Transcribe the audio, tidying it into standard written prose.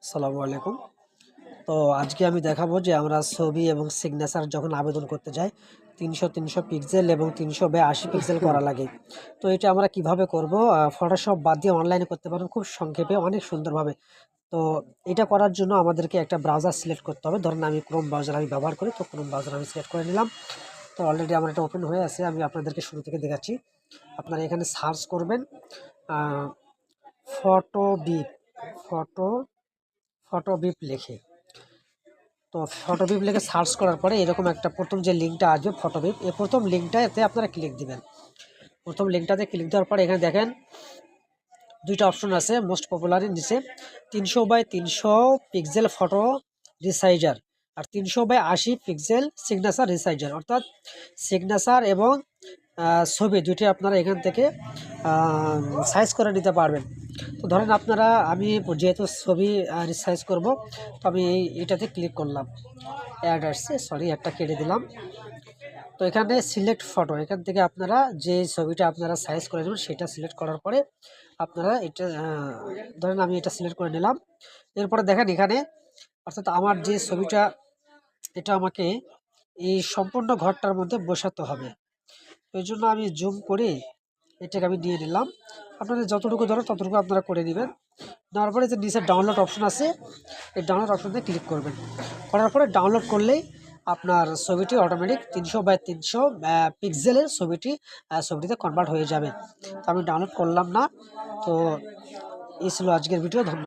আসসালামু আলাইকুম। তো আজকে আমি দেখাবো যে আমরা ছবি এবং সিগনেচার যখন আবেদন করতে যাই ৩০০ পিক্সেল এবং ৩০০/৮০ পিক্সেল করা লাগে। তো এটা আমরা কিভাবে করব? ফটোশপ বাদ দিয়ে অনলাইনে করতে পারবেন খুব সংক্ষেপে অনেক সুন্দরভাবে। তো এটা করার জন্য আমাদেরকে একটা ব্রাউজার সিলেক্ট করতে হবে। ধরেন আমি ক্রোম ব্রাউজার ব্যবহার করি, তো ক্রোম ব্রাউজার আমি সিলেক্ট করে নিলাম। তো অলরেডি আমার এটা ওপেন হয়ে আছে। আমি আপনাদেরকে শুরু থেকে দেখাচ্ছি। আপনারা এখানে সার্চ করবেন আ ফটোবিপ ফটো ফটোবিপ লিখে। তো ফটোবিপ লিখে সার্চ করার পরে এরকম একটা প্রথম যে লিঙ্কটা আসবে ফটোবিপ, এই প্রথম লিঙ্কটাতে আপনারা ক্লিক দিবেন। প্রথম লিঙ্কটাতে ক্লিক দেওয়ার পরে এখানে দেখেন ২টা অপশন আছে। মোস্ট পপুলারের নিচে ৩০০/৩০০ পিক্সেল ফটো রিসাইজার আর ৩০০/৮০ পিক্সেল সিগনেচার রিসাইজার, অর্থাৎ সিগনেচার এবং ছবি দুইটি আপনারা এখান থেকে সাইজ করে নিতে পারবেন। তো ধরেন আমি যেহেতু ছবি রিসাইজ করব, তো আমি এটাতে ক্লিক করলাম। অ্যাড আসছে, সরি অ্যাডটা কেটে দিলাম। তো এখানে সিলেক্ট ফটো, এখান থেকে আপনারা যে ছবিটা আপনারা সাইজ করে নেবেন সেটা সিলেক্ট করার পরে আপনারা এটা ধরেন আমি এটা সিলেক্ট করে নিলাম। এরপরে দেখেন এখানে, অর্থাৎ আমার যে ছবিটা এটা আমাকে এই সম্পূর্ণ ঘরটার মধ্যে বসাতে হবে। ওই জন্য আমি জুম করে এটাকে আমি নিয়ে নিলাম। আপনাদের যতটুকু ধরেন ততটুকু আপনারা করে নেবেন। নেওয়ার পরে যে নিচে ডাউনলোড অপশন আছে, এই ডাউনলোড অপশনে ক্লিক করবেন। করার পরে ডাউনলোড করলেই আপনার ছবিটি অটোমেটিক ৩০০/৩০০ পিক্সেলের ছবিটিতে কনভার্ট হয়ে যাবে। তো আমি ডাউনলোড করলাম না। তো এই ছিল আজকের ভিডিও। ধন্যবাদ।